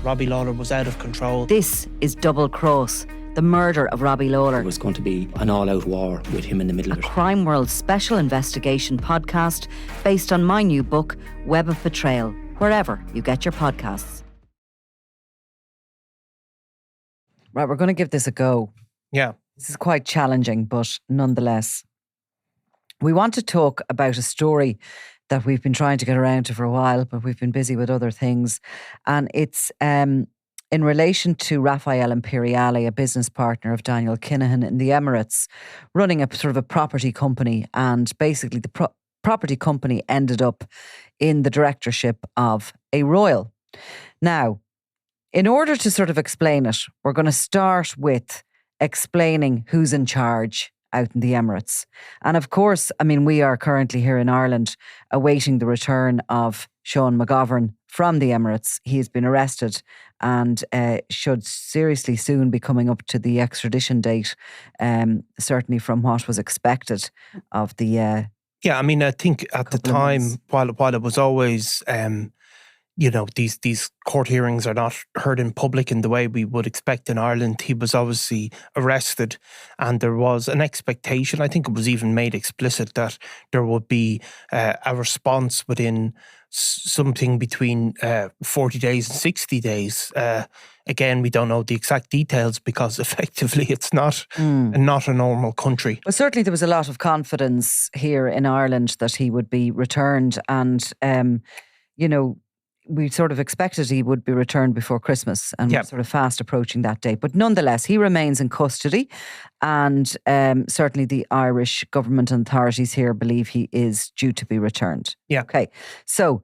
Robbie Lawler was out of control. This is Double Cross, the murder of Robbie Lawler. It was going to be an all-out war with him in the middle of it. Crime World special investigation podcast based on my new book, Web of Betrayal, wherever you get your podcasts. Right, we're going to give this a go. Yeah. This is quite challenging, but nonetheless. We want to talk about a story that we've been trying to get around to for a while, but we've been busy with other things. And it's in relation to Raffaele Imperiale, a business partner of Daniel Kinahan in the Emirates, running a sort of a property company. And basically the property company ended up in the directorship of a royal. Now, in order to sort of explain it, we're going to start with explaining who's in charge out in the Emirates. And of course, I mean, we are currently here in Ireland awaiting the return of Sean McGovern from the Emirates. He has been arrested and should seriously soon be coming up to the extradition date, certainly from what was expected of the Yeah, I mean, I think at the time, while it was always these court hearings are not heard in public in the way we would expect in Ireland. He was obviously arrested, and there was an expectation, I think it was even made explicit, that there would be a response within something between 40 days and 60 days. Again, we don't know the exact details because effectively it's not a normal country. Well, certainly there was a lot of confidence here in Ireland that he would be returned, and we sort of expected he would be returned before Christmas, and we're sort of fast approaching that date. But nonetheless, he remains in custody, and certainly the Irish government and authorities here believe he is due to be returned. Yeah. Okay, so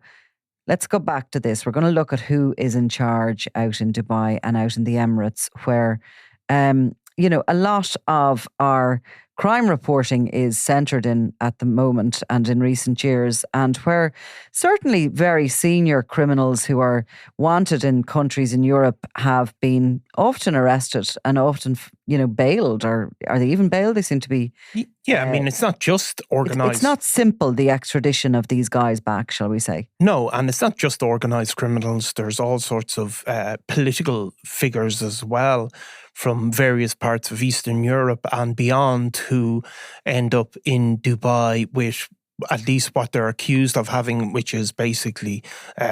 let's go back to this. We're going to look at who is in charge out in Dubai and out in the Emirates, where, a lot of our crime reporting is centred in at the moment and in recent years, and where certainly very senior criminals who are wanted in countries in Europe have been often arrested and often, bailed, or are they even bailed? They seem to be. Yeah, I mean, it's not just organised. It's not simple, the extradition of these guys back, shall we say. No, and it's not just organised criminals. There's all sorts of political figures as well from various parts of Eastern Europe and beyond who end up in Dubai with at least what they're accused of having, which is basically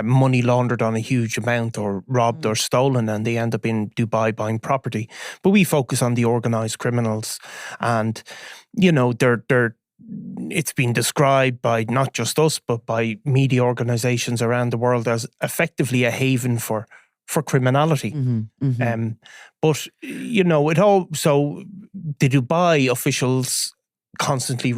money laundered on a huge amount or robbed or stolen, and they end up in Dubai buying property. But we focus on the organised criminals, and, it's been described by not just us, but by media organisations around the world as effectively a haven for criminality. But, it also, the Dubai officials constantly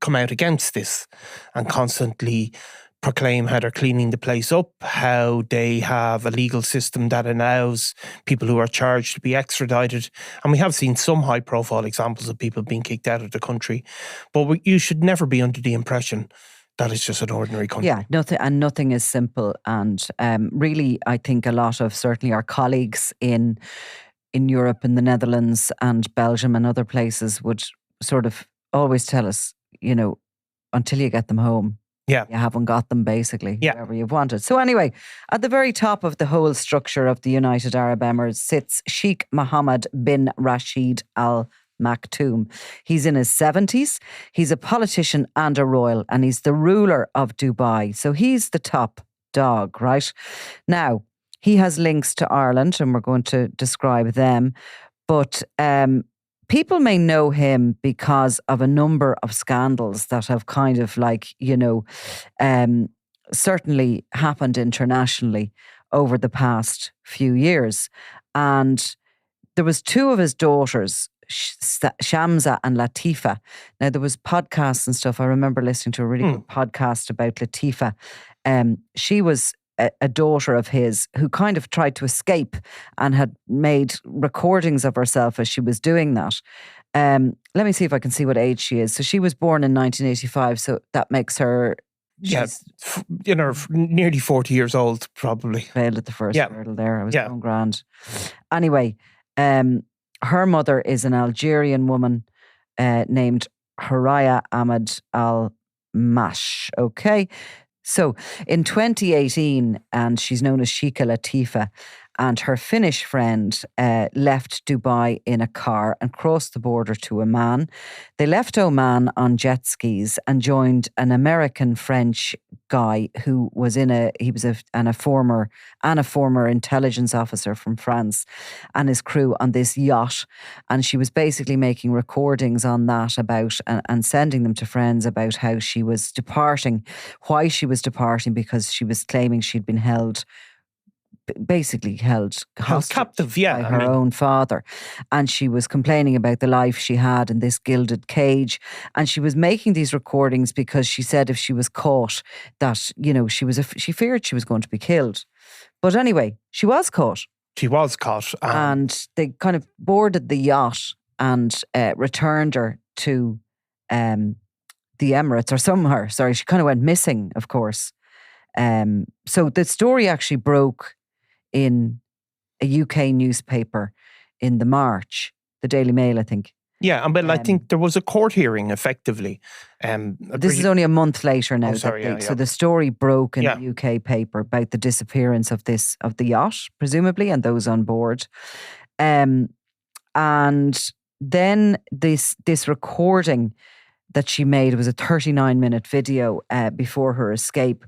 come out against this and constantly proclaim how they're cleaning the place up, how they have a legal system that allows people who are charged to be extradited. And we have seen some high-profile examples of people being kicked out of the country. But you should never be under the impression that it's just an ordinary country. Yeah, nothing is simple. And really, I think a lot of certainly our colleagues in Europe, in the Netherlands and Belgium and other places would sort of always tell us, until you get them home, you haven't got them, basically, whatever you've wanted. So anyway, at the very top of the whole structure of the United Arab Emirates sits Sheikh Mohammed bin Rashid Al Maktoum. He's in his 70s. He's a politician and a royal, and he's the ruler of Dubai. So he's the top dog, right? Now, he has links to Ireland, and we're going to describe them. But people may know him because of a number of scandals that have kind of certainly happened internationally over the past few years. And there was two of his daughters, Shamsa and Latifa. Now, there was podcasts and stuff. I remember listening to a really good podcast about Latifa. She was a daughter of his who kind of tried to escape and had made recordings of herself as she was doing that. Let me see if I can see what age she is. So she was born in 1985, so that makes her... nearly 40 years old, probably. Failed at the first hurdle there. I was going grand. Anyway, her mother is an Algerian woman named Haraya Ahmed Al-Mash. Okay. So in 2018, and she's known as Sheikha Latifa, and her Finnish friend left Dubai in a car and crossed the border to Oman. They left Oman on jet skis and joined an American-French guy who was a former intelligence officer from France, and his crew on this yacht. And she was basically making recordings on that and sending them to friends about how she was departing, why she was departing, because she was claiming she'd been held captive, by her own father. And she was complaining about the life she had in this gilded cage. And she was making these recordings because she said if she was caught that, she feared she was going to be killed. But anyway, she was caught. She was caught. And they kind of boarded the yacht and returned her to the Emirates or somewhere. Sorry, she kind of went missing, of course. So the story actually broke in a UK newspaper in the March, the Daily Mail, I think. Yeah, but I think there was a court hearing, effectively. This is only a month later now. So the story broke in the UK paper about the disappearance of the yacht, presumably, and those on board. And then this recording that she made was a 39-minute video before her escape,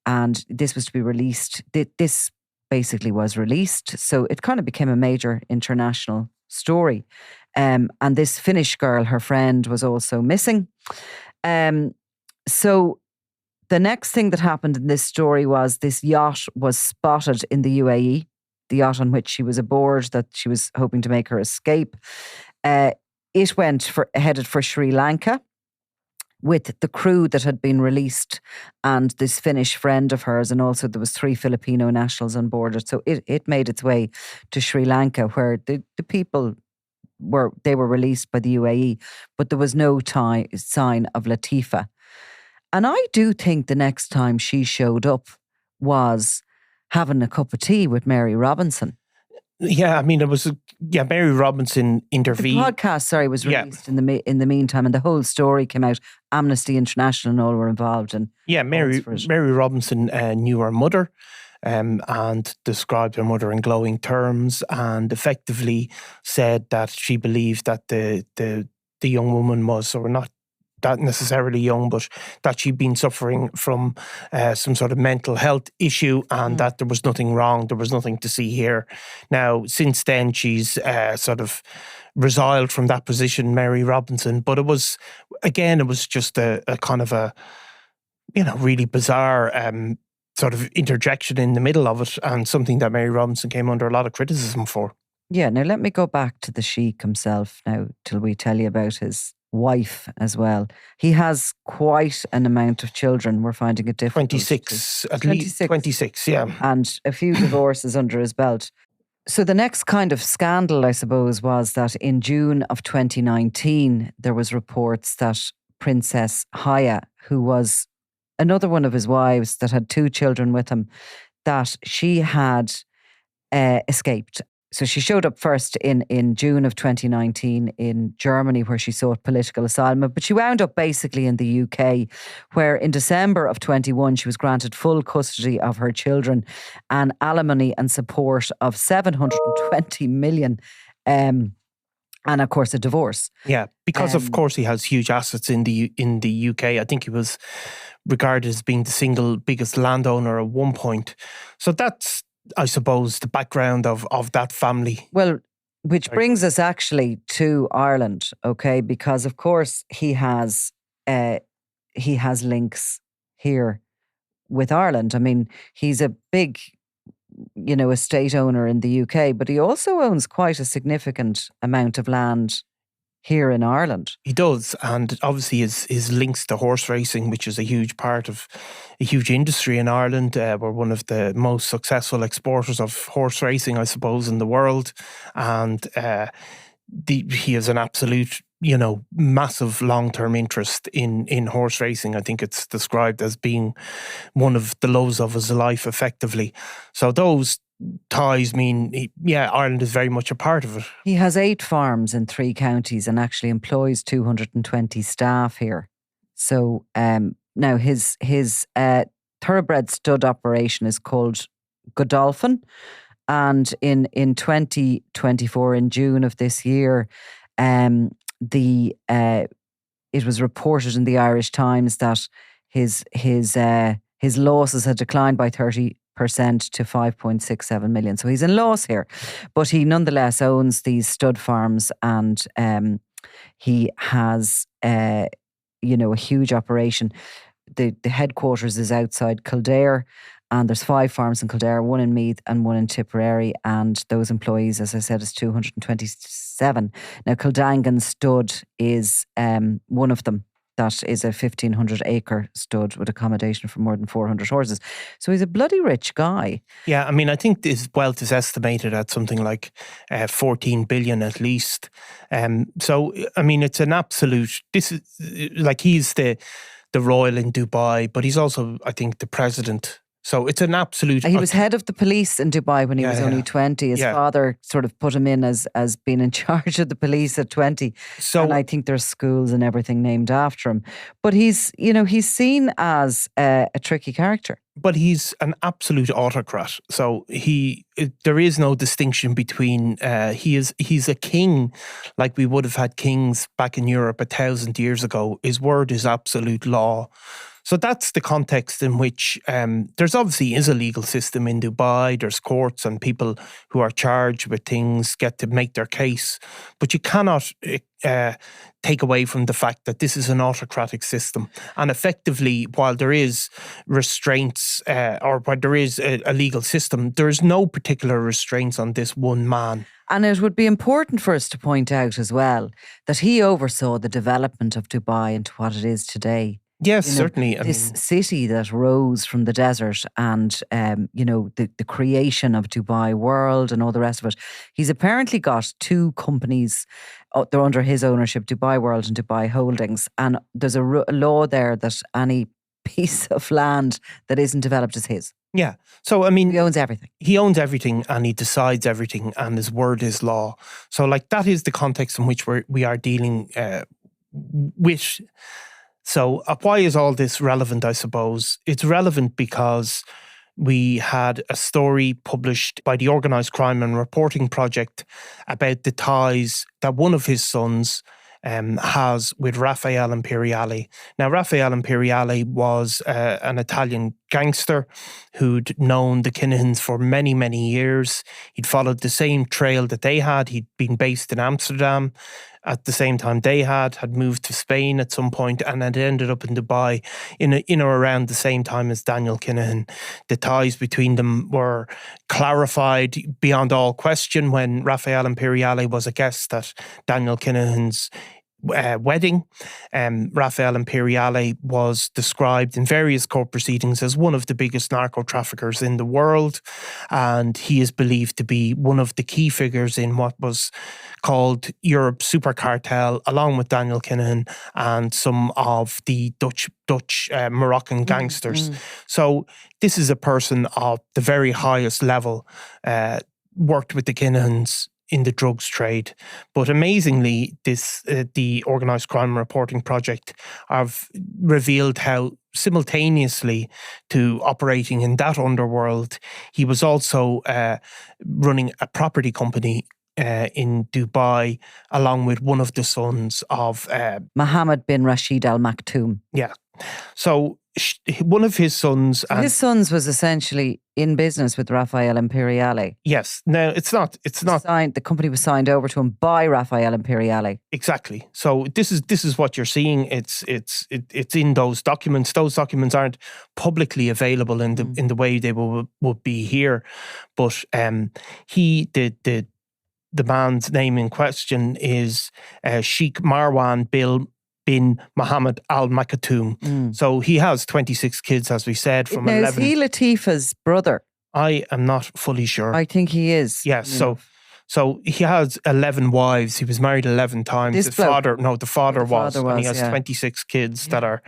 and this was to be released. This basically was released, so it kind of became a major international story. And this Finnish girl, her friend, was also missing. So the next thing that happened in this story was this yacht was spotted in the UAE, the yacht on which she was aboard, that she was hoping to make her escape. It headed for Sri Lanka with the crew that had been released and this Finnish friend of hers, and also there was 3 Filipino nationals on board it. So it made its way to Sri Lanka, where the people were released by the UAE, but there was no sign of Latifa. And I do think the next time she showed up was having a cup of tea with Mary Robinson. Yeah, I mean, it was Mary Robinson intervened. The podcast, was released in the meantime, and the whole story came out. Amnesty International and all were involved. And Mary Robinson knew her mother, and described her mother in glowing terms, and effectively said that she believed that the young woman was, or not that necessarily young, but that she'd been suffering from some sort of mental health issue, and that there was nothing wrong, there was nothing to see here. Now, since then, she's sort of resiled from that position, Mary Robinson. But it was just a kind of a, really bizarre sort of interjection in the middle of it, and something that Mary Robinson came under a lot of criticism for. Yeah, now let me go back to the Sheikh himself now, till we tell you about his wife as well. He has quite an amount of children. We're finding it difficult. 26, at least 26, yeah. And a few divorces under his belt. So the next kind of scandal, I suppose, was that in June of 2019, there was reports that Princess Haya, who was another one of his wives that had 2 children with him, that she had escaped. So she showed up first in June of 2019 in Germany, where she sought political asylum. But she wound up basically in the UK, where in December of 21, she was granted full custody of her children and alimony and support of 720 million. And of course, a divorce. Yeah, because of course he has huge assets in the UK. I think he was regarded as being the single biggest landowner at one point. So that's, I suppose, the background of that family. Well, which brings us actually to Ireland, okay? Because of course he has links here with Ireland. I mean, he's a big, estate owner in the UK, but he also owns quite a significant amount of land here in Ireland. He does, and obviously his links to horse racing, which is a huge part of a huge industry in Ireland. We're one of the most successful exporters of horse racing, I suppose, in the world, and he has an absolute, massive long-term interest in horse racing. I think it's described as being one of the lows of his life, effectively. So those ties mean, Ireland is very much a part of it. He has 8 farms in 3 counties and actually employs 220 staff here. So now his thoroughbred stud operation is called Godolphin, And in 2024, in June of this year, it was reported in the Irish Times that his losses had declined by 30% to 5.67 million. So he's in loss here, but he nonetheless owns these stud farms, and he has a huge operation. The headquarters is outside Kildare, and there's 5 farms in Kildare, 1 in Meath and 1 in Tipperary, and those employees, as I said, is 227. Now, Kildangan Stud is one of them. That is a 1,500-acre stud with accommodation for more than 400 horses. So he's a bloody rich guy. Yeah, I mean, I think his wealth is estimated at something like 14 billion at least. So, I mean, it's an absolute... This is like, he's the royal in Dubai, but he's also, I think, the president. So it's an absolute... He was head of the police in Dubai when he was only 20. His father sort of put him in as being in charge of the police at 20. So, and I think there's schools and everything named after him. But he's seen as a tricky character. But he's an absolute autocrat. So there is no distinction between, he's a king, like we would have had kings back in Europe 1,000 years ago. His word is absolute law. So that's the context in which there's obviously is a legal system in Dubai. There's courts, and people who are charged with things get to make their case. But you cannot take away from the fact that this is an autocratic system. And effectively, while there is restraints or while there is a legal system, there is no particular restraints on this one man. And it would be important for us to point out as well that he oversaw the development of Dubai into what it is today. Yes, certainly. This city that rose from the desert, and, the creation of Dubai World and all the rest of it. He's apparently got 2 companies, they're under his ownership, Dubai World and Dubai Holdings. And there's a law there that any piece of land that isn't developed is his. Yeah. So, I mean... He owns everything. He owns everything, and he decides everything, and his word is law. So, like, that is the context in which we are dealing with... So why is all this relevant, I suppose? It's relevant because we had a story published by the Organised Crime and Reporting Project about the ties that one of his sons has with Raffaele Imperiale. Now, Raffaele Imperiale was an Italian gangster who'd known the Kinahans for many, many years. He'd followed the same trail that they had. He'd been based in Amsterdam at the same time they had moved to Spain at some point, and had ended up in Dubai in or around the same time as Daniel Kinahan. The ties between them were clarified beyond all question when Raffaele Imperiale was a guest at Daniel Kinahan's wedding. Raffaele Imperiale was described in various court proceedings as one of the biggest narco traffickers in the world, and he is believed to be one of the key figures in what was called Europe's super cartel, along with Daniel Kinahan and some of the Dutch Moroccan gangsters. So this is a person of the very highest level, worked with the Kinahans in the drugs trade. But amazingly, the Organised Crime Reporting Project have revealed how simultaneously to operating in that underworld, he was also running a property company in Dubai, along with one of the sons of Mohammed bin Rashid Al Maktoum. Yeah. So one of his sons... his sons was essentially in business with Raffaele Imperiale. Yes. Now, it's not... The company was signed over to him by Raffaele Imperiale. Exactly. So this is what you're seeing. It's in those documents. Those documents aren't publicly available in the way they would be here. But the man's name in question is Sheikh Marwan bin Mohammed Al Maktoum. So he has 26 kids, as we said, from 11. Is he Latifah's brother? I am not fully sure. I think he is. Yes. So he has 11 wives. He was married 11 times. The father was, and he has 26 kids that are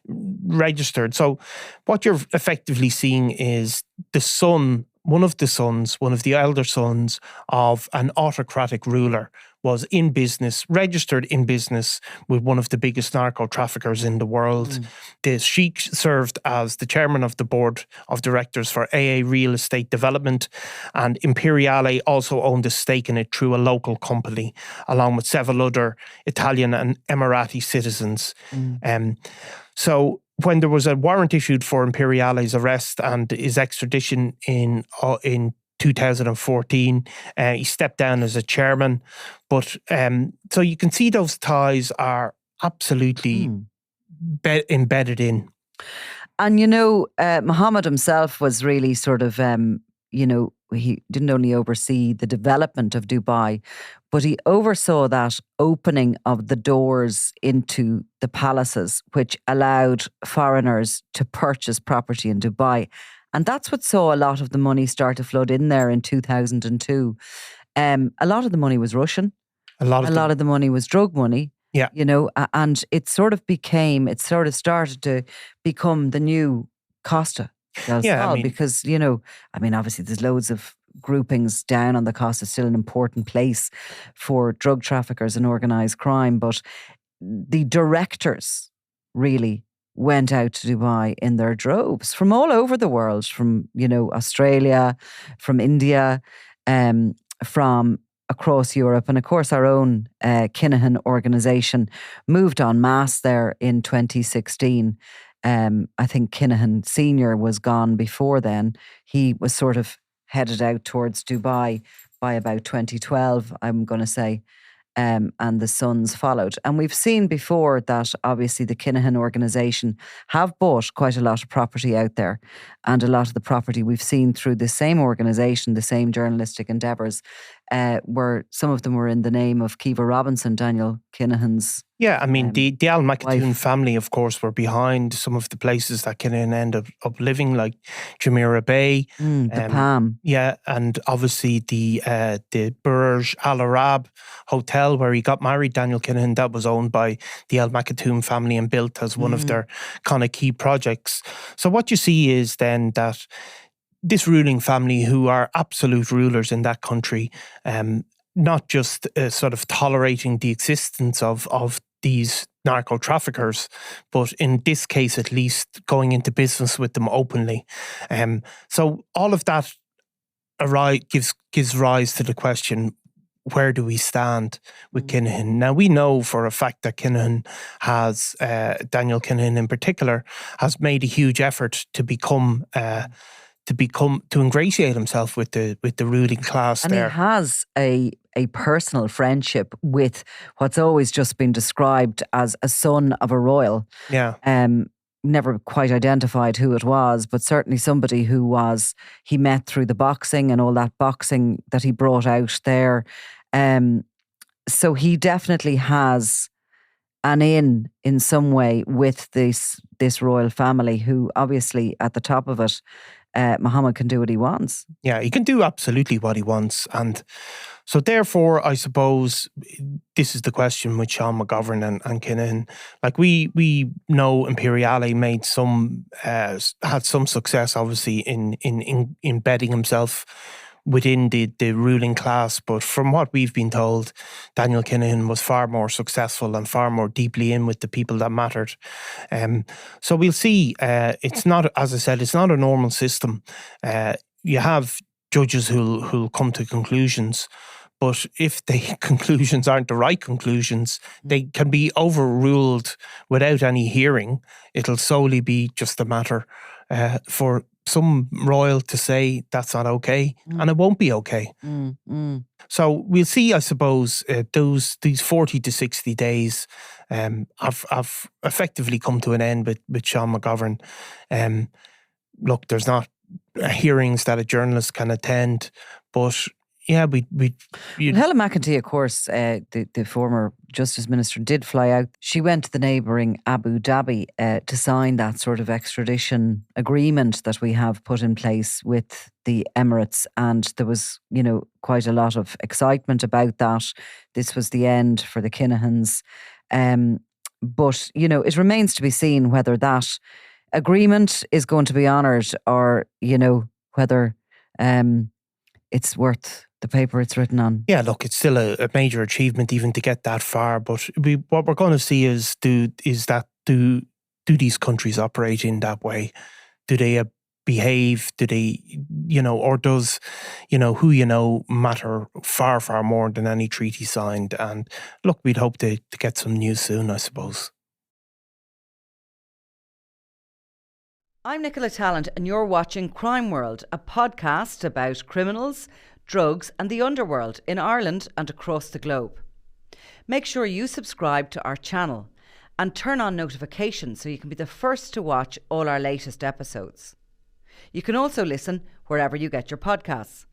registered. So what you're effectively seeing is the son one of the elder sons of an autocratic ruler, was in business, registered in business with one of the biggest narco traffickers in the world. The Sheikh served as the chairman of the board of directors for AA Real Estate Development, and Imperiale also owned a stake in it through a local company, along with several other Italian and Emirati citizens. So when there was a warrant issued for Imperiale's arrest and his extradition in 2014, he stepped down as a chairman. But so you can see those ties are absolutely embedded in. And, Mohammed himself was really sort of, he didn't only oversee the development of Dubai, but he oversaw that opening of the doors into the palaces, which allowed foreigners to purchase property in Dubai. And that's what saw a lot of the money start to flood in there in 2002. A lot of the money was Russian. A lot of the money was drug money. Yeah. And it sort of started to become the new Costa del Sol, because, obviously there's loads of groupings down on the Costa, still an important place for drug traffickers and organised crime. But the directors really went out to Dubai in their droves from all over the world, from, Australia, from India, from across Europe. And of course, our own Kinahan organisation moved en masse there in 2016. I think Kinahan Senior was gone before then. He was sort of headed out towards Dubai by about 2012, I'm going to say. And the sons followed. And we've seen before that obviously the Kinahan organisation have bought quite a lot of property out there. And a lot of the property we've seen through the same organisation, the same journalistic endeavours, where some of them were in the name of Kiva Robinson, Daniel Kinahan's. Yeah, I mean, the Al Makatoon family, of course, were behind some of the places that Kinahan ended up living, like Jumeirah Bay. The Palm. Yeah, and obviously the Burj Al Arab Hotel where he got married, Daniel Kinahan, that was owned by the Al Makatoon family and built as one of their kind of key projects. So what you see is then that this ruling family, who are absolute rulers in that country, not just sort of tolerating the existence of these narco traffickers, but in this case at least going into business with them openly. So all of that gives rise to the question, where do we stand with Kinahan? Now, we know for a fact that Kinahan has, Daniel Kinahan in particular, has made a huge effort to ingratiate himself with the ruling class and there. He has a personal friendship with what's always just been described as a son of a royal. Yeah. Never quite identified who it was, but certainly somebody who he met through the boxing and all that boxing that he brought out there. So he definitely has an in some way with this royal family, who obviously at the top of it, Mohammed can do what he wants. Yeah, he can do absolutely what he wants. And so therefore, I suppose this is the question with Sean McGovern and Kinahan. Like we know Imperiale made had some success, obviously, in embedding himself within the ruling class. But from what we've been told, Daniel Kinahan was far more successful and far more deeply in with the people that mattered. So we'll see. It's not, as I said, it's not a normal system. You have judges who'll come to conclusions, but if the conclusions aren't the right conclusions, they can be overruled without any hearing. It'll solely be just a matter for some royal to say that's not okay, and it won't be okay. So we'll see, I suppose, these 40 to 60 days have effectively come to an end with Sean McGovern. Look, there's not hearings that a journalist can attend, but yeah, Helen McEntee, of course, the former Justice Minister, did fly out. She went to the neighbouring Abu Dhabi to sign that sort of extradition agreement that we have put in place with the Emirates, and there was, quite a lot of excitement about that. This was the end for the Kinahans, but it remains to be seen whether that agreement is going to be honoured, or whether it's worth the paper it's written on. Yeah, look, it's still a major achievement even to get that far. But what we're going to see is do these countries operate in that way? Do they behave? Do they, or does, who matter far, far more than any treaty signed? And look, we'd hope to get some news soon, I suppose. I'm Nicola Tallant, and you're watching Crime World, a podcast about criminals, drugs and the underworld in Ireland and across the globe. Make sure you subscribe to our channel and turn on notifications so you can be the first to watch all our latest episodes. You can also listen wherever you get your podcasts.